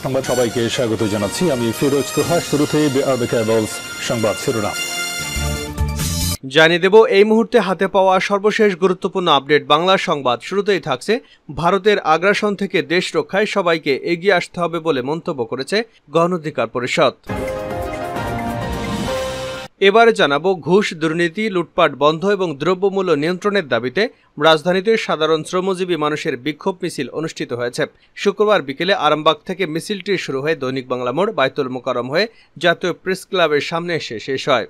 সংবাদ সবাইকে স্বাগত জানাচ্ছি। আমি ফিরোজ তোহা। শুরুতে সংবাদ শিরোনাম জানিয়ে দেব এই মুহূর্তে হাতে পাওয়া সর্বশেষ গুরুত্বপূর্ণ আপডেট বাংলা সংবাদ। শুরুতেই থাকছে ভারতের আগ্রাসন থেকে দেশ রক্ষায় সবাইকে এগিয়ে আসতে হবে বলে মন্তব্য করেছে গণ অধিকার পরিষদ। এবারে জানাবো ঘুষ, দুর্নীতি, লুটপাট বন্ধ এবং দ্রব্যমূল্য নিয়ন্ত্রণের দাবিতে রাজধানীতে সাধারণ শ্রমজীবী মানুষের বিক্ষোভ মিছিল অনুষ্ঠিত হয়েছে। শুক্রবার বিকেলে আরামবাগ থেকে মিছিলটি শুরু হয়ে দৈনিক বাংলা মোড়, বায়তুল মোকাররম হয়ে জাতীয় প্রেস ক্লাবের সামনে এসে শেষ হয়।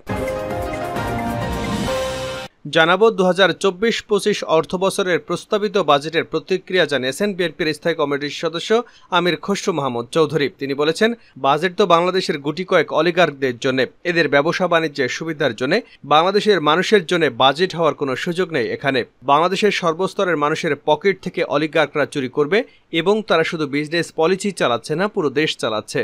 জানাবো 2024-25 অর্থবছরের প্রস্তাবিত বাজেটের প্রতিক্রিয়া জানিয়েছেন বিএনপির স্থায়ী কমিটির সদস্য আমির খসরু মাহমুদ চৌধুরী। তিনি বলেছেন, বাজেট তো বাংলাদেশের গুটি কয়েক অলিগার্কদের জন্য, এদের ব্যবসা বাণিজ্যের সুবিধার জন্য, বাংলাদেশের মানুষের জন্য বাজেট হওয়ার কোনো সুযোগ নেই। এখানে বাংলাদেশের সর্বস্তরের মানুষের পকেট থেকে অলিগার্করা চুরি করবে এবং তারা শুধু বিজনেস পলিসি চালাচ্ছে না, পুরো দেশ চালাচ্ছে।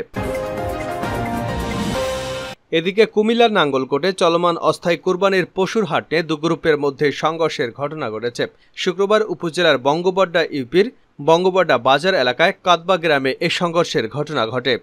এদিকে কুমিল্লার নাঙ্গলকোটে চলমান অস্থায়ী কুরবানির পশুর হাট নিয়ে দু গ্রুপের মধ্যে সংঘর্ষের ঘটনা ঘটেছে। শুক্রবার উপজেলার বঙ্গবড্ডা ইউপির বঙ্গবড্ডা বাজার এলাকায় কাদবা গ্রামে এ সংঘর্ষের ঘটনা ঘটে।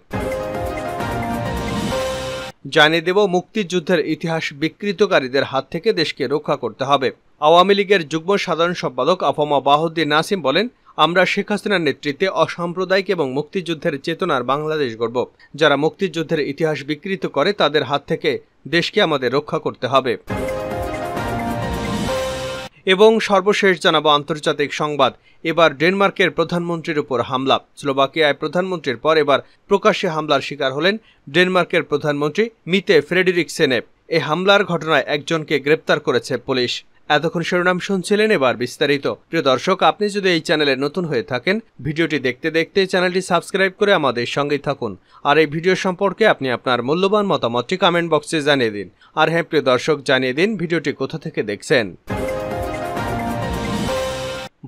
জানিয়ে দেব মুক্তিযুদ্ধের ইতিহাস বিকৃতকারীদের হাত থেকে দেশকে রক্ষা করতে হবে। আওয়ামী লীগের যুগ্ম সাধারণ সম্পাদক আফমা বাহাউদ্দিন নাসিম বলেন, আমরা শেখ হাসিনার নেতৃত্বে অসাম্প্রদায়িক এবং মুক্তিযুদ্ধের চেতনার বাংলাদেশ গড়ব। যারা মুক্তিযুদ্ধের ইতিহাস বিকৃত করে তাদের হাত থেকে দেশকে আমাদের রক্ষা করতে হবে। এবং সর্বশেষ জানাবো আন্তর্জাতিক সংবাদ। এবার ডেনমার্কের প্রধানমন্ত্রীর উপর হামলা। স্লোভাকিয়ায় প্রধানমন্ত্রীর পর এবার প্রকাশ্যে হামলার শিকার হলেন ডেনমার্কের প্রধানমন্ত্রী মিতে ফ্রেডেরিকসেনে। এই হামলার ঘটনায় একজনকে গ্রেপ্তার করেছে পুলিশ। এতক্ষণ শিরোনাম শুনছিলেন, এবার বিস্তারিত। প্রিয় দর্শক, আপনি যদি এই চ্যানেলে নতুন হয়ে থাকেন, ভিডিওটি দেখতে দেখতে চ্যানেলটি সাবস্ক্রাইব করে আমাদের সঙ্গেই থাকুন। আর এই ভিডিও সম্পর্কে আপনি আপনার মূল্যবান মতামতটি কমেন্ট বক্সে জানিয়ে দিন। আর হ্যাঁ প্রিয় দর্শক, জানিয়ে দিন ভিডিওটি কোথা থেকে দেখছেন।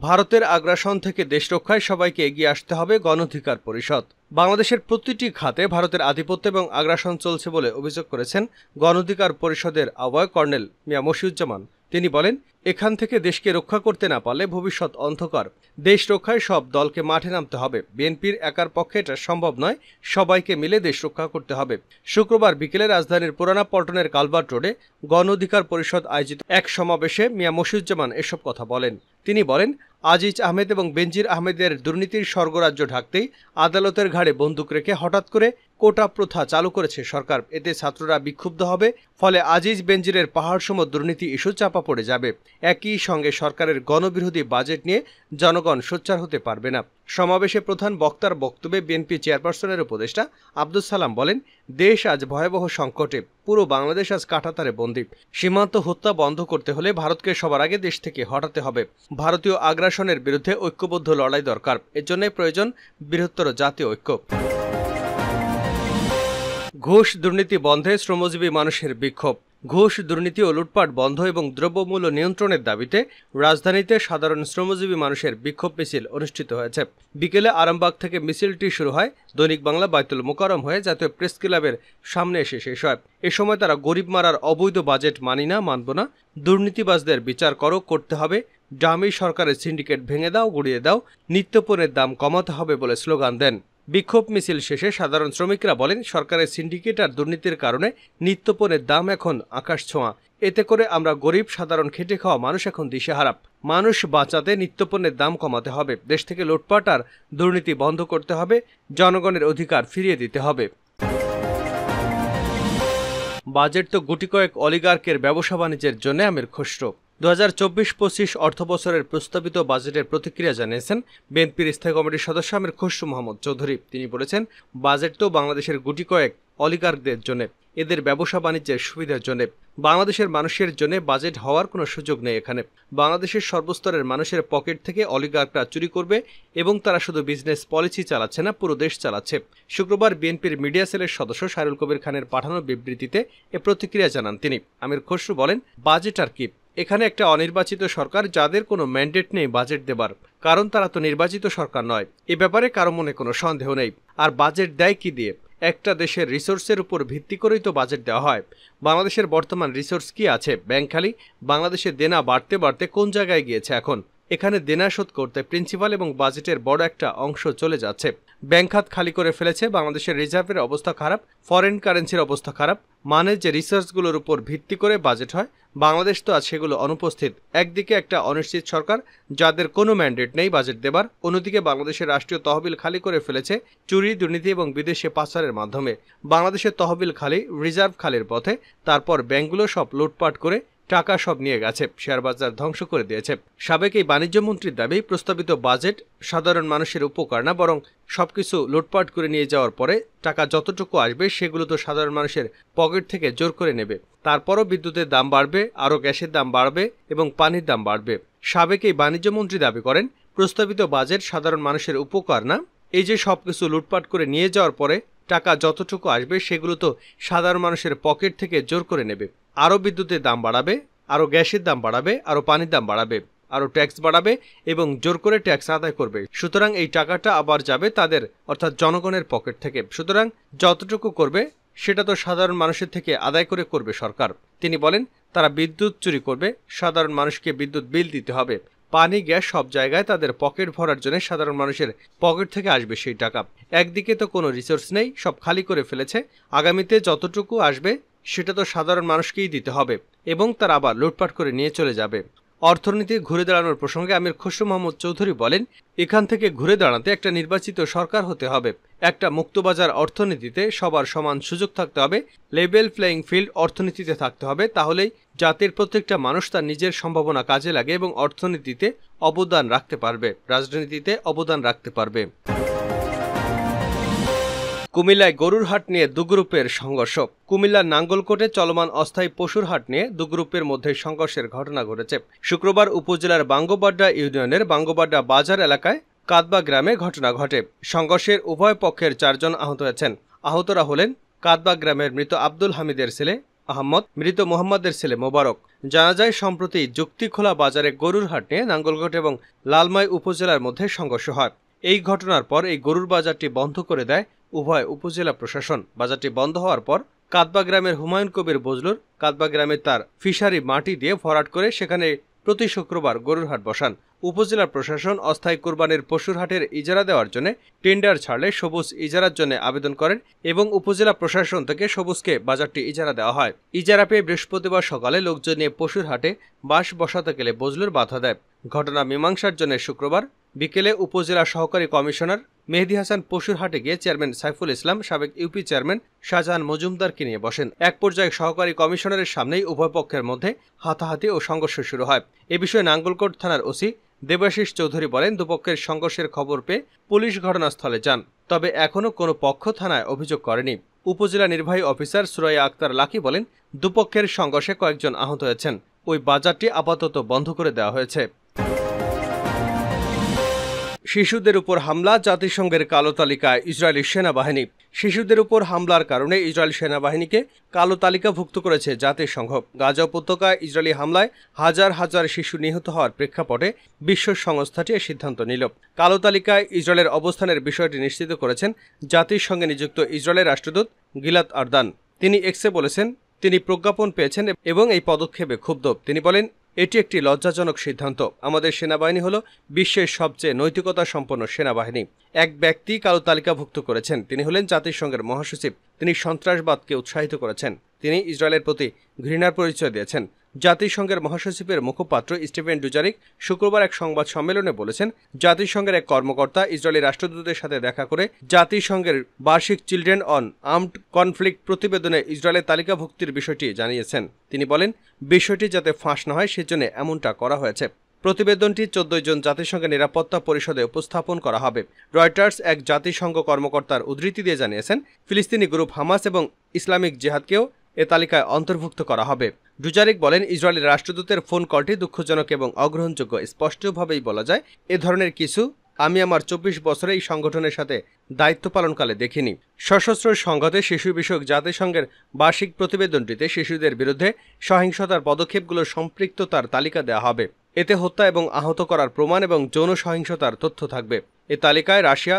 ভারতের আগ্রাসন থেকে দেশ রক্ষায় সবাইকে এগিয়ে আসতে হবে গণ অধিকার পরিষদ। বাংলাদেশের প্রতিটি খাতে ভারতের আধিপত্য এবং আগ্রাসন চলছে বলে অভিযোগ করেছেন গণ অধিকার পরিষদের আহ্বায়ক কর্নেল মিয়া মশিউজ্জামান। তিনি বলেন, এখান থেকে দেশকে রক্ষা করতে না পারলে ভবিষ্যৎ অন্ধকার। দেশ রক্ষায় সব দলকে মাঠে নামতে হবে। বিএনপির একার পক্ষে এটা সম্ভব নয়, সবাইকে মিলে দেশ রক্ষা করতে হবে। শুক্রবার বিকেলে রাজধানীর পুরানা পল্টনের কালভার্ট রোডে গণ অধিকার পরিষদ আয়োজিত এক সমাবেশে মিয়া মশিউজ্জামান এসব কথা বলেন। তিনি বলেন, আজিজ আহমেদ এবং বেনজির আহমেদের দুর্নীতির স্বর্গরাজ্য ঢাকতেই আদালতের ঘাড়ে বন্দুক রেখে হঠাৎ করে কোটা প্রথা চালু করেছে সরকার। এতে ছাত্ররা বিক্ষুব্ধ হবে, ফলে আজিজ বেনজিরের পাহাড়সম দুর্নীতি ইস্যু চাপা পড়ে যাবে। একই সঙ্গে সরকারের গণবিরোধী বাজেট নিয়ে জনগণ সোচ্চার হতে পারবে না। সমাবেশে প্রধান বক্তার বক্তব্যে বিএনপি চেয়ারপারসনের উপদেষ্টা আব্দুল সালাম বলেন, দেশ আজ ভয়াবহ সংকটে, পুরো বাংলাদেশ আজ কাঁটাতারে বন্দী। সীমান্ত হত্যা বন্ধ করতে হলে ভারতকে সবার আগে দেশ থেকে হটাতে হবে। ভারতীয় আগ্রাসনের বিরুদ্ধে ঐক্যবদ্ধ লড়াই দরকার। এর জন্য প্রয়োজন বৃহত্তর জাতীয় ঐক্য। ঘুষ, দুর্নীতি বন্ধে শ্রমজীবী মানুষের বিক্ষোভ। ঘুষ, দুর্নীতি ও লুটপাট বন্ধ এবং দ্রব্যমূল্য নিয়ন্ত্রণের দাবিতে রাজধানীতে সাধারণ শ্রমজীবী মানুষের বিক্ষোভ মিছিল অনুষ্ঠিত হয়েছে। বিকেলে আরামবাগ থেকে মিছিলটি শুরু হয় দৈনিক বাংলা, বায়তুল মোকাররম হয়ে জাতীয় প্রেস ক্লাবের সামনে এসে শেষ হয়। এ সময় তারা গরিব মারার অবৈধ বাজেট মানি না, মানব না, দুর্নীতিবাজদের বিচার করতে হবে, ডামি সরকারের সিন্ডিকেট ভেঙে দাও, গুড়িয়ে দাও, নিত্যপণ্যের দাম কমাতে হবে বলে স্লোগান দেন। বিক্ষোভ মিছিল শেষে সাধারণ শ্রমিকরা বলেন, সরকারের সিন্ডিকেট আর দুর্নীতির কারণে নিত্যপণ্যের দাম এখন আকাশ ছোঁয়া। এতে করে আমরা গরিব সাধারণ খেটে খাওয়া মানুষ এখন দিশেহারা। মানুষ বাঁচাতে নিত্যপণ্যের দাম কমাতে হবে, দেশ থেকে লুটপাট আর দুর্নীতি বন্ধ করতে হবে, জনগণের অধিকার ফিরিয়ে দিতে হবে। বাজেট তো গুটি কয়েক অলিগার্কের ব্যবসা বাণিজ্যের জন্য আমির খসরু। 2024-25 অর্থবছরের প্রস্তাবিত বাজেটের প্রতিক্রিয়া জানিয়েছেন বিএনপির স্থায়ী কমিটির সদস্য আমির খসরু মাহমুদ চৌধুরী। তিনি বলেছেন, বাজেট তো বাংলাদেশের গুটি কয়েক অলিগার্কদের জন্য, এদের ব্যবসা বাণিজ্যের সুবিধার জন্য। বাংলাদেশের মানুষের জন্য বাজেট হওয়ার কোনো সুযোগ নেই। এখানে বাংলাদেশের সর্বস্তরের মানুষের পকেট থেকে অলিগার্করা চুরি করবে এবং তারা শুধু বিজনেস পলিসি চালাচ্ছে না, পুরো দেশ চালাচ্ছে। শুক্রবার বিএনপির মিডিয়া সেলের সদস্য সাইরুল কবির খানের পাঠানো বিবৃতিতে এ প্রতিক্রিয়া জানান তিনি। আমির খসরু বলেন, বাজেট আর কি, এখানে একটা অনির্বাচিত সরকার যাদের কোনো ম্যান্ডেট নেই বাজেট দেবার, কারণ তারা তো নির্বাচিত সরকার নয়। এ ব্যাপারে কারো মনে কোনো সন্দেহ নেই। আর বাজেট দেয় কি দিয়ে? একটা দেশের রিসোর্সের উপর ভিত্তি করেই তো বাজেট দেওয়া হয়। বাংলাদেশের বর্তমান রিসোর্স কি আছে? ব্যাংক খালি। বাংলাদেশের দেনা বাড়তে বাড়তে কোন জায়গায় গিয়েছে এখন? এখানে দেনা শোধ করতে প্রিন্সিপাল এবং বাজেটের বড় একটা অংশ চলে যাচ্ছে। ব্যাংক খাত খালি করে ফেলেছে, বাংলাদেশের রিজার্ভের অবস্থা খারাপ, ফরেন কারেন্সির অবস্থা খারাপ, মানে যে রিসার্চগুলোর উপর ভিত্তি করে বাজেট হয় বাংলাদেশ তো আজ সেগুলো অনুপস্থিত। একদিকে একটা অনিশ্চিত সরকার যাদের কোনো ম্যান্ডেট নেই বাজেট দেবার, অন্যদিকে বাংলাদেশের রাষ্ট্রীয় তহবিল খালি করে ফেলেছে চুরি, দুর্নীতি এবং বিদেশে পাচারের মাধ্যমে। বাংলাদেশের তহবিল খালি, রিজার্ভ খালির পথে, তারপর ব্যাংকগুলো সব লুটপাট করে টাকা সব নিয়ে গেছে, শেয়ার বাজার ধ্বংস করে দিয়েছে। সাবেক এই বাণিজ্য মন্ত্রীর দাবি প্রস্তাবিত বাজেট সাধারণ মানুষের উপকার না, বরং সবকিছু লুটপাট করে নিয়ে যাওয়ার পরে টাকা যতটুকু আসবে সেগুলো তো সাধারণ মানুষের পকেট থেকে জোর করে নেবে। তারপরও বিদ্যুতের দাম বাড়বে, আরও গ্যাসের দাম বাড়বে এবং পানির দাম বাড়বে। সাবেক এই বাণিজ্য মন্ত্রী দাবি করেন প্রস্তাবিত বাজেট সাধারণ মানুষের উপকার না, এই যে সবকিছু লুটপাট করে নিয়ে যাওয়ার পরে টাকা যতটুকু আসবে সেগুলো তো সাধারণ মানুষের পকেট থেকে জোর করে নেবে। আরও বিদ্যুতের দাম বাড়াবে, আরও গ্যাসের দাম বাড়াবে, আরও পানির দাম বাড়াবে, আরও ট্যাক্স বাড়াবে এবং জোর করে ট্যাক্স আদায় করবে। সুতরাং এই টাকাটা আবার যাবে তাদের অর্থাৎ জনগণের পকেট থেকে। সুতরাং যতটুকু করবে সেটা তো সাধারণ মানুষের থেকে আদায় করে করবে সরকার। তিনি বলেন তারা বিদ্যুৎ চুরি করবে, সাধারণ মানুষকে বিদ্যুৎ বিল দিতে হবে, পানি গ্যাস সব জায়গায় তাদের পকেট ভরার জন্য সাধারণ মানুষের পকেট থেকে আসবে সেই টাকা। একদিকে তো কোনো রিসোর্স নেই, সব খালি করে ফেলেছে, আগামীতে যতটুকু আসবে সেটা তো সাধারণ মানুষকেই দিতে হবে এবং তারা আবার লুটপাট করে নিয়ে চলে যাবে। অর্থনীতি ঘুরে দাঁড়ানোর প্রসঙ্গে আমির খসরু মাহমুদ চৌধুরী বলেন এখান থেকে ঘুরে দাঁড়াতে একটা নির্বাচিত সরকার হতে হবে, একটা মুক্তবাজার অর্থনীতিতে সবার সমান সুযোগ থাকতে হবে, লেভেল প্লেয়িং ফিল্ড অর্থনীতিতে থাকতে হবে, তাহলেই জাতির প্রত্যেকটা মানুষ তার নিজের সম্ভাবনা কাজে লাগে এবং অর্থনীতিতে অবদান রাখতে পারবে, রাজনীতিতে অবদান রাখতে পারবে। কুমিল্লায় গরুর হাট নিয়ে দুগ্রুপের সংঘর্ষ। কুমিল্লার নাঙ্গলকোটে চলমান অস্থায়ী পশুর হাট নিয়ে দুগ্রুপের মধ্যে সংঘর্ষের ঘটনা ঘটেছে। শুক্রবার উপজেলার বাঙ্গবাড্ডা ইউনিয়নের বাঙ্গবাড্ডা বাজার এলাকায় কাদবা গ্রামে ঘটনা ঘটে। সংঘর্ষের উভয় পক্ষের 4 জন আহত হয়েছেন। আহতরা হলেন কাদবা গ্রামের মৃত আব্দুল হামিদের ছেলে আহমদ, মৃত মোহাম্মদের ছেলে মোবারক। জানা যায় সম্প্রতি যুক্তিখোলা বাজারে গরুর হাট নিয়ে নাঙ্গলকোট এবং লালমাই উপজেলার মধ্যে সংঘর্ষ হয়। এই ঘটনার পর এই গরুর বাজারটি বন্ধ করে দেয় উভয় উপজেলা প্রশাসন। বাজারটি বন্ধ হওয়ার পর কাদবা গ্রামের হুমায়ুন কবির বজলুর কাদবা গ্রামে তার ফিশারি মাটি দিয়ে ভরাট করে সেখানে প্রতি শুক্রবার গরুর হাট বসান। উপজেলা প্রশাসন অস্থায়ী কোরবানির পশুর হাটের ইজারা দেওয়ার জন্য টেন্ডার ছাড়লে সবুজ ইজারার জন্য আবেদন করেন এবং উপজেলা প্রশাসন থেকে সবুজকে বাজারটি ইজারা দেওয়া হয়। ইজারা পেয়ে বৃহস্পতিবার সকালে লোকজন নিয়ে পশুর হাটে বাস বসাতে গেলে বজলুর বাধা দেয়। ঘটনা মীমাংসার জন্য শুক্রবার বিকেলে উপজেলা সহকারী কমিশনার মেহেদী হাসান পশুর হাটে গিয়ে চেয়ারম্যান সাইফুল ইসলাম, সাবেক ইউপি চেয়ারম্যান শাহজাহান মজুমদারকে নিয়ে বসেন। এক পর্যায়ে সহকারী কমিশনারের সামনেই উভয় পক্ষের মধ্যে হাতাহাতি ও সংঘর্ষ শুরু হয়। এ বিষয়ে নাঙ্গলকোট থানার ওসি দেবাশিস চৌধুরী বলেন দুপক্ষের সংঘর্ষের খবর পেয়ে পুলিশ ঘটনাস্থলে যান, তবে এখনও কোনো পক্ষ থানায় অভিযোগ করেনি। উপজেলা নির্বাহী অফিসার সুরাইয়া আক্তার লাকি বলেন দুপক্ষের সংঘর্ষে কয়েকজন আহত হয়েছেন। ওই বাজারটি আপাতত বন্ধ করে দেওয়া হয়েছে। শিশুদের উপর হামলা, জাতিসংঘের কালো তালিকায় ইসরায়েলি সেনাবাহিনী। শিশুদের উপর হামলার কারণে ইসরায়েল সেনাবাহিনীকে কালো তালিকাভুক্ত করেছে জাতিসংঘ। গাজা উপত্যকায় ইসরায়েলি হামলায় হাজার হাজার শিশু নিহত হওয়ার প্রেক্ষাপটে বিশ্ব সংস্থাটি সিদ্ধান্ত নিল। কালো তালিকায় ইসরায়েলের অবস্থানের বিষয়টি নিশ্চিত করেছেন জাতিসংঘে নিযুক্ত ইসরায়েলের রাষ্ট্রদূত গিলাদ আরদান। তিনি এক্সে বলেছেন তিনি প্রজ্ঞাপন পেয়েছেন এবং এই পদক্ষেপে ক্ষুব্ধ। তিনি বলেন এটি একটি লজ্জাজনক সিদ্ধান্ত। আমাদের সেনাবাহিনী হল বিশ্বের সবচেয়ে নৈতিকতা সম্পন্ন সেনাবাহিনী। এক ব্যক্তি কালো তালিকাভুক্ত করেছেন, তিনি হলেন জাতিসংঘের মহাসচিব। তিনি সন্ত্রাসবাদকে উৎসাহিত করেছেন, তিনি ইসরায়েলের প্রতি ঘৃণার পরিচয় দিয়েছেন। জাতিসংঘের মহাসচিবের মুখপাত্র স্টিফেন ডুজারিক শুক্রবার এক সংবাদ সম্মেলনে বলেছেন জাতিসংঘের এক কর্মকর্তা ইসরায়েলি রাষ্ট্রদূতের সাথে দেখা করে জাতিসংঘের বার্ষিক চিলড্রেন অন আর্মড কনফ্লিক্ট প্রতিবেদনে ইসরায়েলের তালিকাভুক্তির বিষয়টি জানিয়েছেন। তিনি বলেন বিষয়টি যাতে ফাঁস না হয় সেজন্য এমনটা করা হয়েছে। প্রতিবেদনটি 14 জন জাতিসংঘের নিরাপত্তা পরিষদে উপস্থাপন করা হবে। রয়টার্স এক জাতিসংঘ কর্মকর্তার উদ্ধৃতি দিয়ে জানিয়েছেন ফিলিস্তিনি গ্রুপ হামাস এবং ইসলামিক জিহাদকেও এ তালিকায় অন্তর্ভুক্ত করা হবে। ডুজারিক বলেন ইসরায়েলের রাষ্ট্রদূতের ফোন কলটি দুঃখজনক এবং অগ্রহণযোগ্য। স্পষ্টভাবেই বলা যায় এ ধরনের কিছু আমি আমার 24 বছরে এই সংগঠনের সাথে দায়িত্ব পালনকালে দেখিনি। সশস্ত্র সংঘাতে শিশু বিষয়ক জাতিসংঘের বার্ষিক প্রতিবেদনটিতে শিশুদের বিরুদ্ধে সহিংসতার পদক্ষেপগুলোর সম্পৃক্ততার তালিকা দেওয়া হবে। এতে হত্যা এবং আহত করার প্রমাণ এবং যৌন সহিংসতার তথ্য থাকবে। এ তালিকায় রাশিয়া,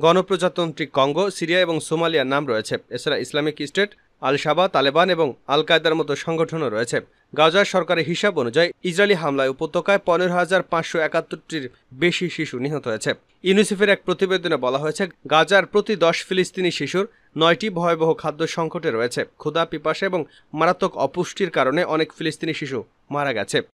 গণপ্রজাতন্ত্রী কঙ্গো, সিরিয়া এবং সোমালিয়ার নাম রয়েছে। এছাড়া ইসলামিক স্টেট, আল শাবাব, তালেবান এবং আল কায়দার মতো সংগঠনও রয়েছে। গাজার সরকারি হিসাব অনুযায়ী ইসরায়েলি হামলায় উপত্যকায় 15,571টির বেশি শিশু নিহত হয়েছে। ইউনিসেফের এক প্রতিবেদনে বলা হয়েছে, গাজার প্রতি 10 ফিলিস্তিনি শিশুর 9টি ভয়াবহ খাদ্য সংকটে রয়েছে। ক্ষুধা, পিপাসা এবং মারাত্মক অপুষ্টির কারণে অনেক ফিলিস্তিনি শিশু মারা গেছে।